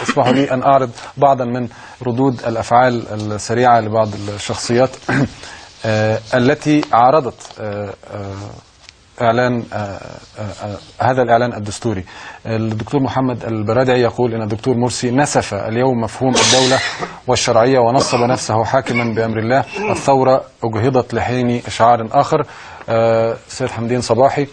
اسمحوا لي أن أعرض بعضا من ردود الأفعال السريعة لبعض الشخصيات التي عارضت إعلان هذا الإعلان الدستوري. الدكتور محمد البرادعي يقول إن الدكتور مرسي نسف اليوم مفهوم الدولة والشرعية ونصب نفسه حاكما بأمر الله. الثورة أجهضت لحين إشعار آخر. سيد حمدين صباحي: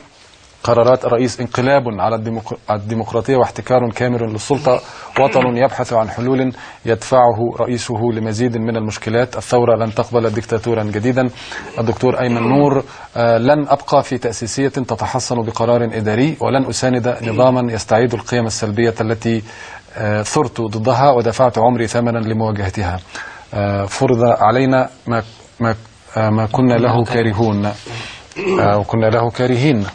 قرارات الرئيس انقلاب على الديمقراطية واحتكار كامل للسلطة، وطن يبحث عن حلول يدفعه رئيسه لمزيد من المشكلات. الثورة لن تقبل ديكتاتورا جديدا. الدكتور أيمن نور: لن أبقى في تأسيسية تتحصن بقرار إداري، ولن أساند نظاما يستعيد القيم السلبية التي ثرت ضدها ودفعت عمري ثمنا لمواجهتها. فرض علينا ما كنا له كارهون وكنا له كارهين.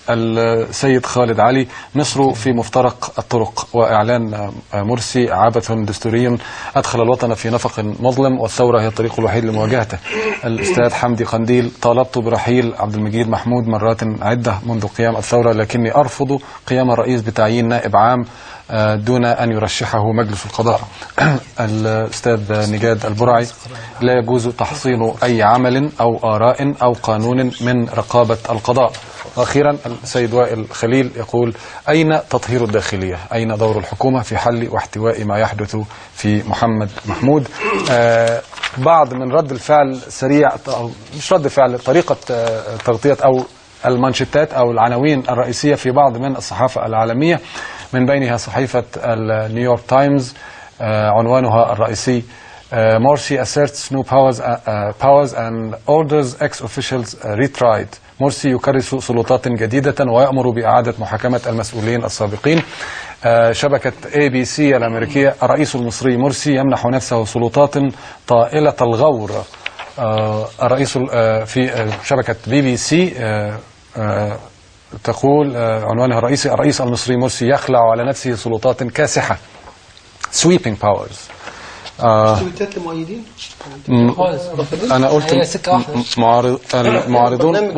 السيد خالد علي: مصر في مفترق الطرق، وإعلان مرسي عبث دستوري أدخل الوطن في نفق مظلم، والثورة هي الطريق الوحيد لمواجهته. الأستاذ حمدي قنديل: طالبت برحيل عبد المجيد محمود مرات عدة منذ قيام الثورة، لكني أرفض قيام الرئيس بتعيين نائب عام دون أن يرشحه مجلس القضاء. الأستاذ نجاد البرعي: لا يجوز تحصين أي عمل أو آراء أو قانون من رقابة القضاء. وأخيرا السيد وائل خليل يقول: أين تطهير الداخلية؟ أين دور الحكومة في حل واحتواء ما يحدث في محمد محمود؟ بعض من رد الفعل سريع، أو مش رد فعل، طريقة تغطية أو المانشيتات أو العناوين الرئيسية في بعض من الصحافة العالمية، من بينها صحيفة النيويورك تايمز. عنوانها الرئيسي: Morsi asserts new powers and orders ex-officials retried. مرسي يكرس سلطات جديدة ويأمر بإعادة محاكمة المسؤولين السابقين. شبكة ABC الأمريكية: الرئيس المصري مرسي يمنح نفسه سلطات طائلة الغور. الرئيس في شبكة BBC تقول عنوانها الرئيسي: الرئيس المصري مرسي يخلع على نفسه سلطات كاسحة. sweeping powers. المؤيدين انا قلت المعارضون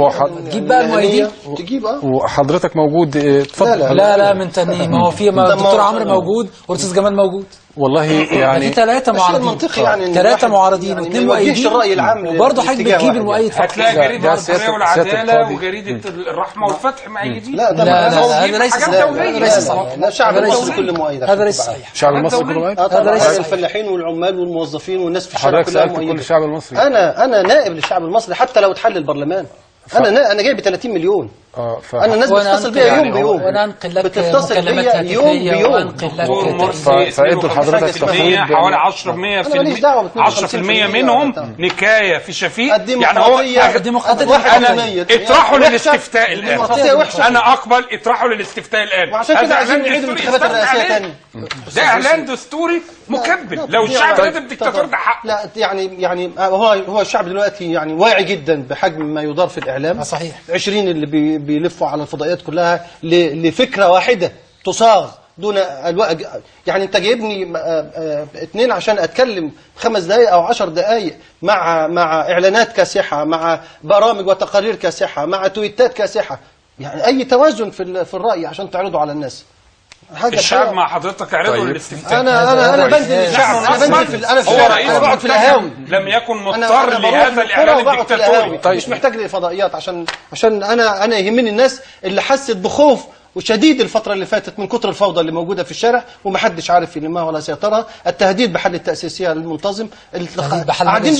تجيب بقى المؤيدين تجيب وحضرتك موجود. اتفضل. لا من تاني، ما هو في الدكتور عمرو موجود والاستاذ جمال موجود. والله يعني في ثلاثة معارضين، منطقي يعني ثلاثة معارضين واثنين مؤيدين، الرأي العام وبرضه حضرتك بتجيب المؤيد فقط. هتلاقي جريدة الحرية والعدالة وجريدة الرحمة والفتح مؤيدين. لا هذا ليس صحيح. لا الشعب المصري كله مؤيد. هذا ليس صحيح. الشعب المصري كله مؤيد. هذا ليس الفلاحين والعمال والموظفين والناس في الشارع كلها مؤيدين. كل الشعب المصري. انا نائب للشعب المصري حتى لو اتحل البرلمان. انا جاي ب 30 مليون. انا الناس بتتصل بيا يوم بيوم، وانا انقل لك بتتصل بيا يوم بيوم، وانقل لك فعدوا لحضرتك تفويض حوالي 10% منهم نكاية في شفيق. يعني هو انا اطرحوا للاستفتاء الان، انا اقبل اطرحوا للاستفتاء الان. وعشان كده عايزين نعيد الانتخابات الرئاسيه ثاني. ده اعلان دستوري مكبل. لو الشعب رد الدكتاتور ده حق. لا يعني هو الشعب دلوقتي يعني واعي جدا بحجم ما يدار في الاعلام. صحيح. 20 اللي بيلفوا على الفضائيات كلها لفكره واحده تصاغ دون يعني انت جايبني 2 عشان اتكلم 5 دقائق او 10 دقائق مع اعلانات كاسحه، مع برامج وتقارير كاسحه، مع تويتات كاسحه. يعني اي توازن في الراي عشان تعرضه على الناس. الشعب مع حضرتك اعرضوا للاستفتاء. انا بنزل للشعب، انا بقعد في القهاوي. لم يكن مضطر لهذا الاعلان الدكتاتوري. مش محتاج للفضائيات عشان انا يهمني الناس اللي حست بخوف وشديد الفترة اللي فاتت من كتر الفوضى اللي موجودة في الشارع ومحدش عارف يلمها ولا سيطرها. التهديد بحل التأسيسية المنتظم، قاعدين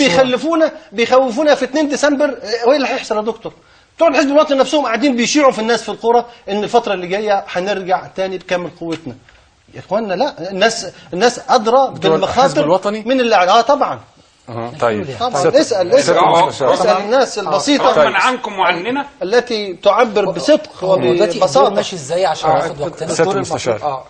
بيخوفونا في 2 ديسمبر. وايه اللي هيحصل يا دكتور؟ بتوع الحزب الوطني نفسهم قاعدين بيشيعوا في الناس في القرى ان الفترة اللي جاية هنرجع تاني بكامل قوتنا. يا اخوانا لا، الناس أدرى بالمخاطر من اللي طبعا. طيب اسأل الناس البسيطة رغما عنكم وعننا التي تعبر بصدق وببساطة. ماشي ازاي عشان ناخد وقتنا. سيادة المستشار.